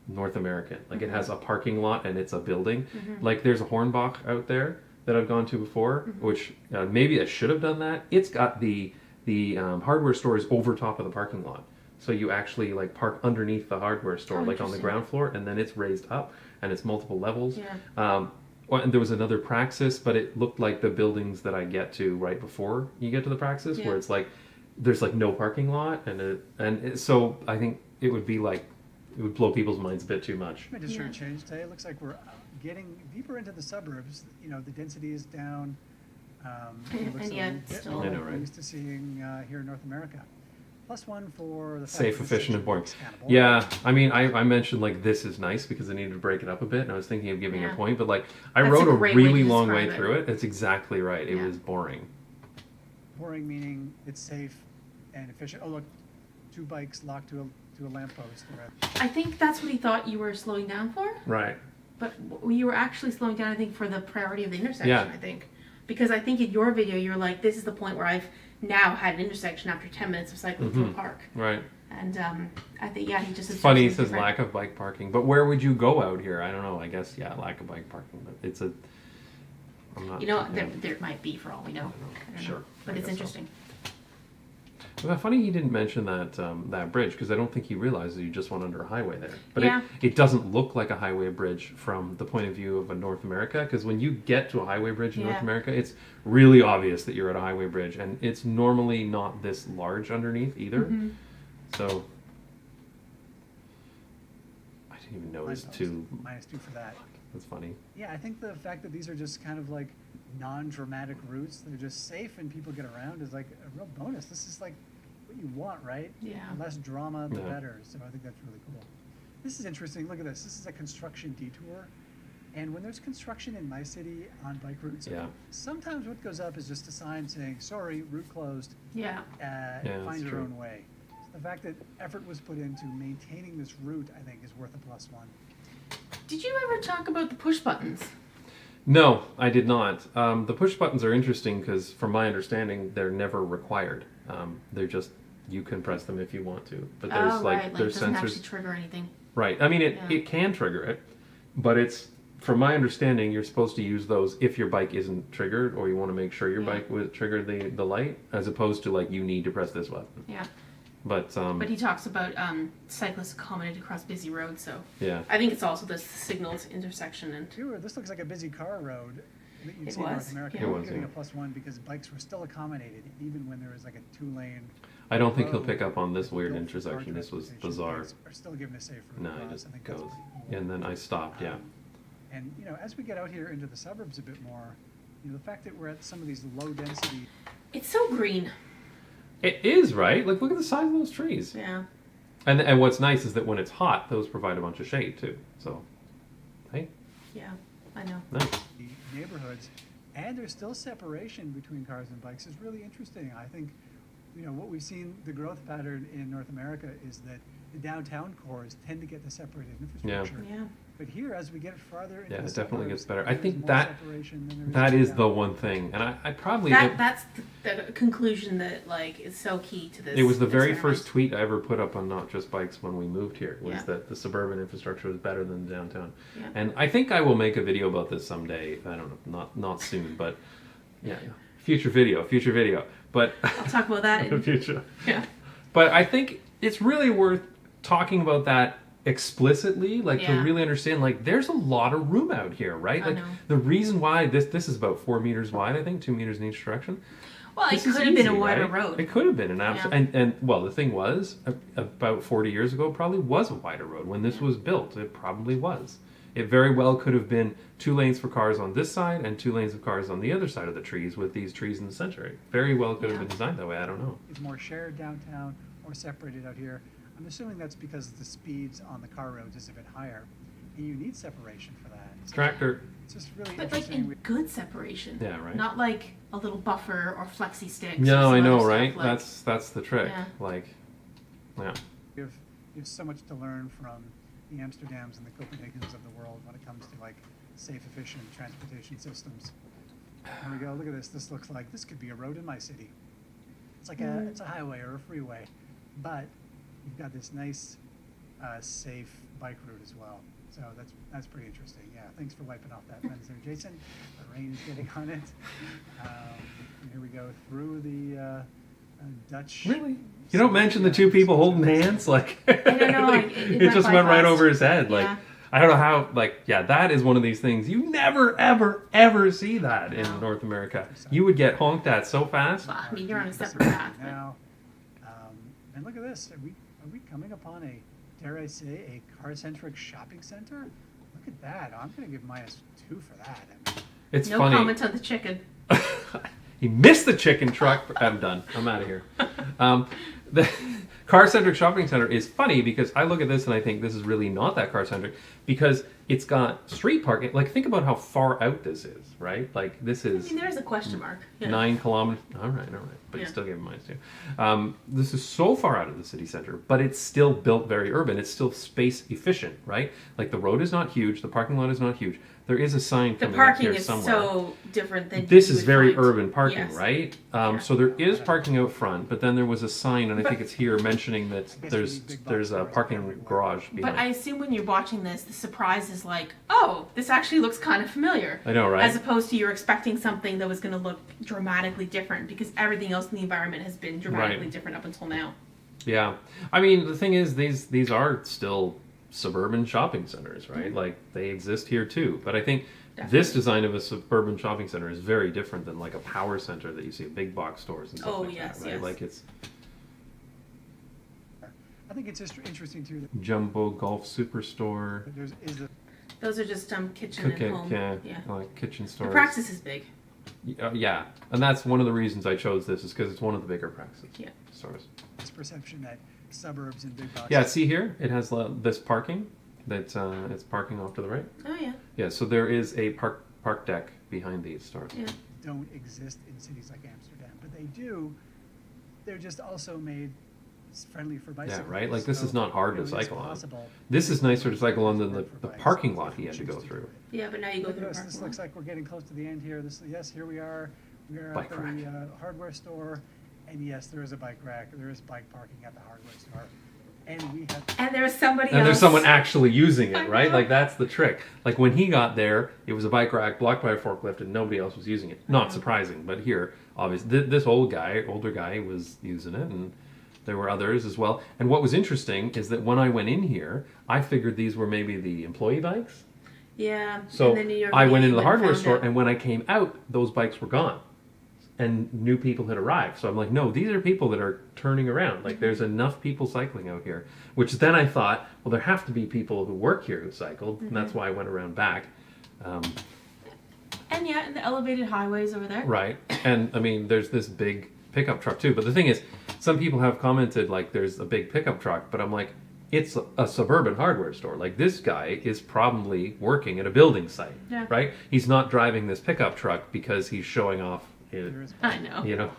North American. Like it has a parking lot and it's a building. Like there's a Hornbach out there that I've gone to before, which maybe I should have done that. It's got the hardware store is over top of the parking lot. So you actually like park underneath the hardware store, like on the interesting. ground floor, and then it's raised up. and it's multiple levels. Yeah. And there was another praxis, but it looked like the buildings that I get to right before you get to the praxis, Yeah. where it's like there's like no parking lot, so I think it would be like it would blow people's minds a bit too much. I just Yeah. heard change today. It looks like we're getting deeper into the suburbs. You know, the density is down. It looks And a yet little bit still- more I know, than we're right? used to seeing here in North America. +1 for the fact Safe, that it's efficient, such and boring. a scannable. Yeah, I mean, I mentioned like this is nice because I needed to break it up a bit, and I was thinking of giving Yeah. a point, but like I That's rode a a great way really to long way describe it. through it. It's exactly right. It Yeah. was boring. Boring meaning it's safe and efficient. Oh look, 2 bikes locked to a lamppost. I think that's what he thought you were slowing down for, Right. but you were actually slowing down, I think, for the priority of the intersection, Yeah. I think. Because I think in your video, you're like, this is the point where I've now had an intersection after 10 minutes of cycling through a park. Right. And I think, yeah, he just... It's funny, he associates says different- lack of bike parking, but where would you go out here? I don't know. I guess lack of bike parking, but it's a. I'm not. You know, yeah. there might be, for all we know. I don't Sure, know. But I it's guess so. interesting. Well, funny he didn't mention that bridge because I don't think he realized that you just went under a highway there. But Yeah. it doesn't look like a highway bridge from the point of view of a North America, because when you get to a highway bridge in North Yeah. America, it's really obvious that you're at a highway bridge, and it's normally not this large underneath either. Mm-hmm. So I didn't even notice two. -2 for that. That's funny. Yeah, I think the fact that these are just kind of like non-dramatic routes, they're just safe and people get around is like a real bonus. This is like what you want, right? Yeah. The less drama, the Yeah. better. So I think that's really cool. This is interesting. Look at this. This is a construction detour. And when there's construction in my city on bike routes, Yeah. sometimes what goes up is just a sign saying, sorry, route closed, Yeah. that's find your true. own way. So the fact that effort was put into maintaining this route, I think, is worth a +1. Did you ever talk about the push buttons? No, I did not. The push buttons are interesting because, from my understanding, they're never required. They're just you can press them if you want to, but there's oh, like right. there's it doesn't sensors. actually trigger anything. Right. I mean, Yeah. it can trigger it, but it's from my understanding, you're supposed to use those if your bike isn't triggered, or you want to make sure your Yeah. bike would trigger the light, as opposed to like you need to press this button. Yeah. But But he talks about cyclists accommodate across busy roads, so yeah, I think it's also the signaled intersection and This looks like a busy car road that you'd It see in North was, America. yeah. It I'm was, giving yeah. a +1 because bikes were still accommodated, even when there was like a 2-lane. I don't think he'll road pick up on this weird built for car intersection. This was transportation. bizarre. Bikes are still given a safe route No, he across. just I think that's goes, pretty cool. and then I stopped. Yeah. And you know, as we get out here into the suburbs a bit more, you know, the fact that we're at some of these low density. it's so green. It is, right? Like, look at the size of those trees. Yeah. And what's nice is that when it's hot, those provide a bunch of shade too. So, hey, Yeah. I know. nice. Neighborhoods, and there's still separation between cars and bikes is really interesting. I think, you know, what we've seen the growth pattern in North America is that the downtown cores tend to get the separated infrastructure. Yeah. But here, as we get farther into Yeah, the it definitely suburbs, gets better. I there's think more that separation than there is that is the downtown. one thing, and I probably That's the conclusion that like is so key to this. it was the very experiment. first tweet I ever put up on Not Just Bikes when we moved here was Yeah. that the suburban infrastructure was better than the downtown. Yeah. And I think I will make a video about this someday. I don't know, not soon, but yeah, future video. But I'll talk about that. in the In, future. yeah. But I think it's really worth talking about that explicitly, like to Yeah. really understand, like there's a lot of room out here, right? I Like know. the reason why this is about 4 meters wide, I think, 2 meters in each direction. Well, it This is could have been a easy, wider right? road. It could have been an absolute, Yeah. and well, the thing was, about 40 years ago, probably was a wider road when this was built. It probably was. It very well could have been 2 lanes for cars on this side and 2 lanes of cars on the other side of the trees, with these trees in the center. It very well could have Yeah. been designed that way. I don't know. Is more shared downtown or separated out here. I'm assuming that's because the speeds on the car roads is a bit higher, and you need separation for that. So Tractor. it's just really But like interesting. in good separation. Yeah, right. Not like a little buffer or flexi sticks. or No, some I other know, stuff, right? like- That's the trick. Yeah. Like, yeah. We have so much to learn from the Amsterdams and the Copenhagens of the world when it comes to like safe, efficient transportation systems. There we go. Look at this. This looks like this could be a road in my city. It's like it's a highway or a freeway, but you've got this nice, safe bike route as well. So that's pretty interesting. Yeah. Thanks for wiping off that lens there, Jason. The rain is getting on it. And here we go through the Dutch. Really? You don't mention the two people holding hands? Like, don't know, like, it it went just by went right fast. over his head. Like, Yeah. I don't know how, like, yeah, that is one of these things. You never, ever, ever see that in North America. You would get honked at so fast. Well, I mean, you're on a separate path. But Now, and look at this. Are we coming upon a, dare I say, a car-centric shopping center? Look at that. I'm going to give -2 for that. I mean, It's no funny. comment on the chicken. He missed the chicken truck. I'm done. I'm out of here. The car-centric shopping center is funny because I look at this and I think this is really not that car-centric because it's got street parking. Like, think about how far out this is, right? Like, this I is mean, there's a question mark. Yeah. 9 kilometers. All right. But you Yeah. still gave him -2. This is so far out of the city center, but it's still built very urban. It's still space efficient, right? Like, the road is not huge. The parking lot is not huge. There is a sign The coming up parking here is somewhere. so different than This you is would very find. urban parking, Yes. right? Yeah. So there is parking out front, but then there was a sign, and I think But- it's here mentioning that guess we there's need big box there's a stores parking everywhere. garage behind. But I assume when you're watching this, the surprise is like, oh, this actually looks kind of familiar. I know, right? As opposed to you're expecting something that was going to look dramatically different because everything else in the environment has been dramatically Right. different up until now. Yeah, I mean the thing is these are still suburban shopping centers, right? Mm-hmm. Like they exist here too. But I think Definitely. this design of a suburban shopping center is very different than like a power center that you see at big box stores and stuff Oh, like yes, that, right? yes. Like it's I think it's just interesting too Jumbo Golf Superstore, that there's is a Those are just kitchen and home. yeah, Yeah. like kitchen The stores. Praxis is big. Yeah, and that's one of the reasons I chose this is because it's one of the bigger Praxis Yeah. stores. perception that suburbs and big boxes. Yeah, see here, it has this parking that it's parking off to the right. Oh yeah. Yeah, so there is a park deck behind these stores. Yeah. don't exist in cities like Amsterdam, but they do. They're just also made friendly for bicycles. right? Like, this is not hard to it is cycle on. possible. This is nicer to cycle on than the For bikes parking if lot you he had to choose go do through. it. Yeah, but now you go Look through at the this. This parking looks lot. like we're getting close to the end here. Yes, here we are. We are Bike at rack. the hardware store, and yes, there is a bike rack. There is bike parking at the hardware store, and we have. And there's somebody And else. there's someone actually using I it, right? know. Like, that's the trick. Like, when he got there, it was a bike rack blocked by a forklift and nobody else was using it. Not surprising, but here, obviously, this older guy was using it, and there were others as well. And what was interesting is that when I went in here, I figured these were maybe the employee bikes. Yeah. So and then you're I went really into the hardware found store, out. and when I came out, those bikes were gone, and new people had arrived. So I'm like, no, these are people that are turning around. Like, there's enough people cycling out here. Which then I thought, well, there have to be people who work here who cycled, and that's why I went around back. And yeah, and the elevated highways over there. Right, and I mean, there's this big pickup truck too. But the thing is, some people have commented like there's a big pickup truck, but I'm like, it's a suburban hardware store. Like, this guy is probably working at a building site, Yeah. right? He's not driving this pickup truck because he's showing off. There is I know. You know.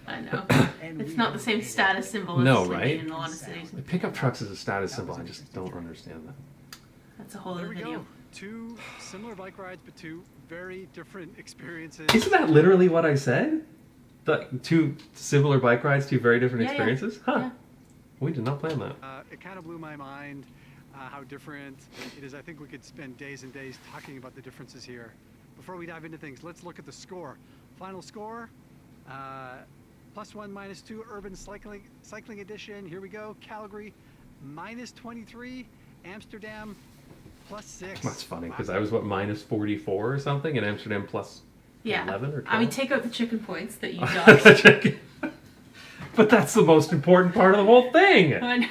I know. And It's we not have the same a- status symbol as No, it right? in a lot of cities. Pickup trucks is a status symbol. I just don't understand that. That's a whole There other we video. go. Two similar bike rides, but two very different experiences. Isn't that literally what I said? The two similar bike rides, two very different Yeah, yeah. experiences? Huh. Yeah. We did not plan that. It kind of blew my mind how different it is. I think we could spend days and days talking about the differences here. Before we dive into things, let's look at the score. Final score, +1, -2, Urban Cycling Edition. Here we go. Calgary, -23. Amsterdam, +6. That's funny because I was, -44 or something, and Amsterdam plus Yeah. 11 or 12. I mean, take out the chicken points that you dodged. But that's the most important part of the whole thing. I know.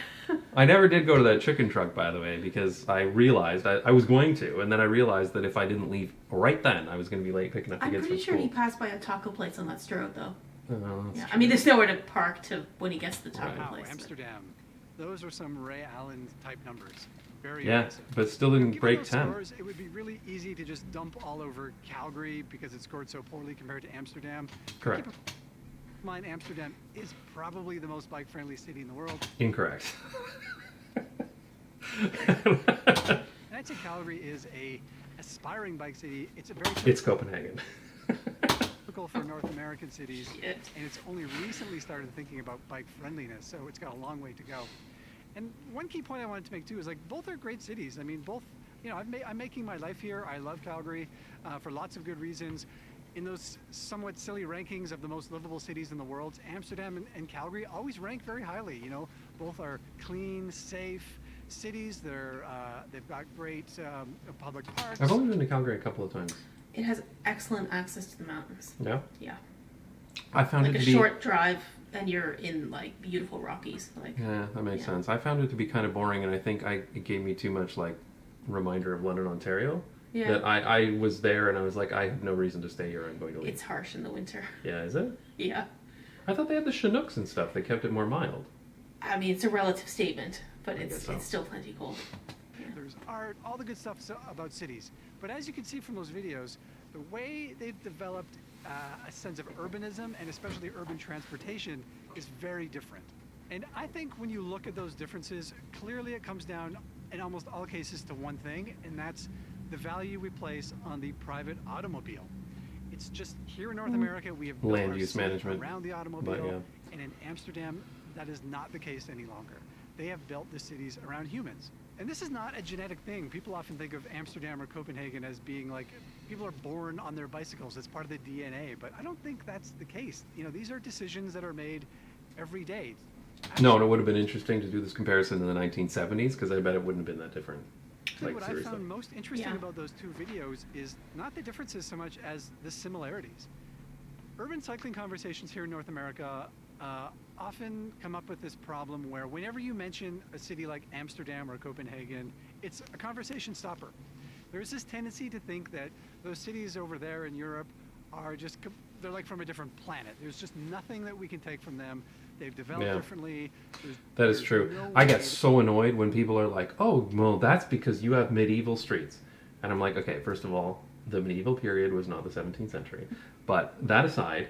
I never did go to that chicken truck, by the way, because I realized I was going to, and then I realized that if I didn't leave right then, I was going to be late picking up the I'm kids pretty from sure he school. passed by a taco place on that road, though. Oh, that's Yeah. true. I mean, there's nowhere to park to when he gets to the taco Right. Wow, place. but- Amsterdam. Those are some Ray Allen type numbers. Very Yeah, impressive. but still didn't Given break those 10. Scores, it would be really easy to just dump all over Calgary because it scored so poorly compared to Amsterdam. Correct. Keep in mind, Amsterdam is probably the most bike-friendly city in the world. Incorrect. And I'd say Calgary is a aspiring bike city. It's a very It's Copenhagen. typical for North American cities, Shit. and it's only recently started thinking about bike friendliness, so it's got a long way to go. And one key point I wanted to make too is like both are great cities. I mean, both. You know, I'm making my life here. I love Calgary for lots of good reasons. In those somewhat silly rankings of the most livable cities in the world, Amsterdam and Calgary always rank very highly. You know, both are clean, safe, cities. They've got great public parks. I've only been to Calgary a couple of times. It has excellent access to the mountains. Yeah? Yeah. I found Like it a to be... short drive, and you're in like beautiful Rockies. Like, Yeah, that makes Yeah. sense. I found it to be kind of boring, and I think it gave me too much like reminder of London, Ontario. yeah, That I was there, and I was like, I have no reason to stay here. I'm going to leave. it's harsh in the winter. Yeah, is it? Yeah. I thought they had the Chinooks and stuff. They kept it more mild. I mean, it's a relative statement, but I it's guess so. it's still plenty cold. There's art, all the good stuff about cities. But as you can see from those videos, the way they've developed a sense of urbanism and especially urban transportation is very different. And I think when you look at those differences, clearly it comes down in almost all cases to one thing, and that's the value we place on the private automobile. It's just here in North America, we have built Land our use city management, around the automobile, but yeah. and in Amsterdam, that is not the case any longer. They have built the cities around humans. And this is not a genetic thing. People often think of Amsterdam or Copenhagen as being like, people are born on their bicycles. It's part of the DNA, but I don't think that's the case. You know, these are decisions that are made every day. No, and it would have been interesting to do this comparison in the 1970s, because I bet it wouldn't have been that different. Actually, what I seriously. found most interesting Yeah. about those two videos is not the differences so much as the similarities. Urban cycling conversations here in North America often come up with this problem where whenever you mention a city like Amsterdam or Copenhagen, it's a conversation stopper. There's this tendency to think that those cities over there in Europe are just, they're like from a different planet. There's just nothing that we can take from them. They've developed Yeah. differently. That is There's true. no I way get that- so annoyed when people are like, oh, well, that's because you have medieval streets. And I'm like, okay, first of all, the medieval period was not the 17th century. But that aside,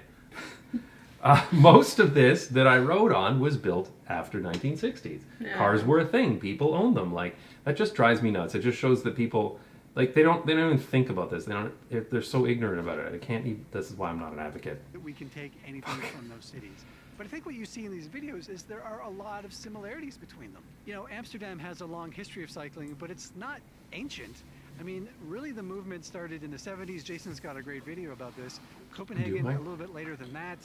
most of this that I rode on was built after 1960s. Yeah. Cars were a thing. People owned them. Like, that just drives me nuts. It just shows that people, like, they don't even think about this. They're so ignorant about it. I can't even, this is why I'm not an advocate. that we can take anything from those cities. But I think what you see in these videos is there are a lot of similarities between them. You know, Amsterdam has a long history of cycling, but it's not ancient. I mean, really the movement started in the 70s. Jason's got a great video about this. Copenhagen Do I? a little bit later than that.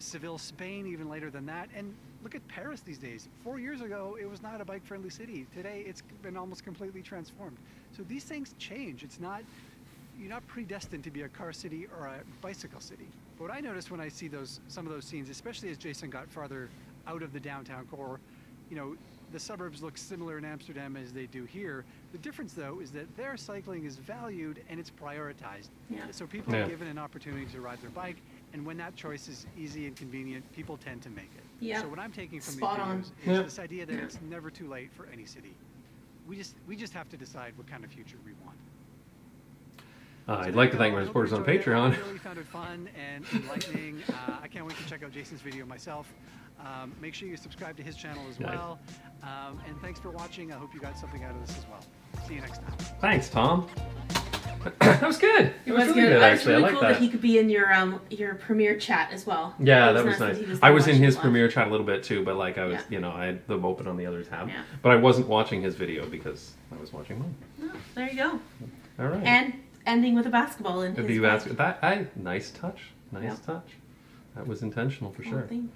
Seville, Spain, even later than that. And look at Paris these days. 4 years ago, it was not a bike-friendly city. Today, it's been almost completely transformed. So these things change. It's not, you're not predestined to be a car city or a bicycle city. But what I noticed when I see some of those scenes, especially as Jason got farther out of the downtown core, you know, the suburbs look similar in Amsterdam as they do here. The difference, though, is that their cycling is valued and it's prioritized. Yeah. So people Yeah. are given an opportunity to ride their bike, and when that choice is easy and convenient, people tend to make it. Yeah. So what I'm taking from Spot these on. videos is Yeah. this idea that it's never too late for any city. We just have to decide what kind of future we want. I'd like to thank my supporters on Patreon. I really found it fun and enlightening. I can't wait to check out Jason's video myself. Make sure you subscribe to his channel as Nice. well. And thanks for watching. I hope you got something out of this as well. See you next time. Thanks, Tom. That was good. It was really good. good, It was actually. really I like cool that. that he could be in your premiere chat as well. Yeah, It that was that nice. he I there was in watching his live. premiere chat a little bit too, but like I was, Yeah. you know, I had them open on the other tab. Yeah. But I wasn't watching his video because I was watching mine. Oh, there you go. All right. And ending with a basketball in If his you bike. ask nice touch. Nice Yeah. touch. That was intentional for sure. Oh, thank-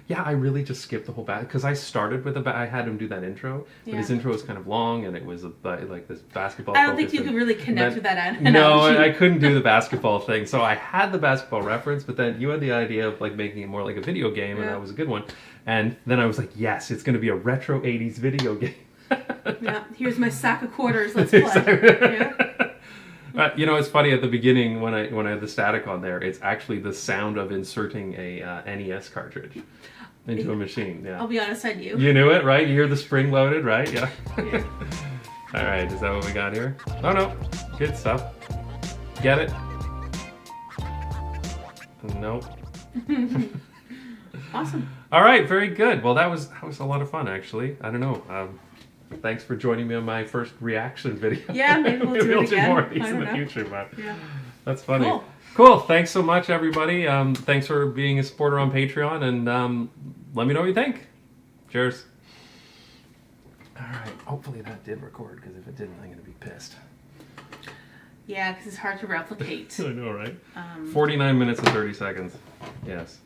Yeah, I really just skipped the whole because I started with I had him do that intro, but his Yeah. intro was kind of long and it was like this basketball. I don't think focus you and- could really connect and with that No, analogy. I couldn't do the basketball thing. So I had the basketball reference, but then you had the idea of like making it more like a video game, and Yeah. that was a good one. And then I was like, yes, it's going to be a retro '80s video game. Yeah, here's my sack of quarters. Let's play. Yeah. You know, it's funny at the beginning when I had the static on there. It's actually the sound of inserting a NES cartridge into a machine. Yeah. I'll be honest, I knew. You knew it, right? You hear the spring loaded, right? Yeah. Yeah. All right, is that what we got here? Oh no, good stuff. Get it? Nope. Awesome. All right, very good. Well, that was a lot of fun, actually. I don't know. Thanks for joining me on my first reaction video. Yeah, maybe we'll do it again. more of these I in don't the know. future, but Yeah. that's funny. Cool. Cool. Thanks so much, everybody. Thanks for being a supporter on Patreon, and let me know what you think. Cheers. All right. Hopefully that did record, because if it didn't, I'm going to be pissed. Yeah, because it's hard to replicate. I know, right? 49 minutes and 30 seconds. Yes.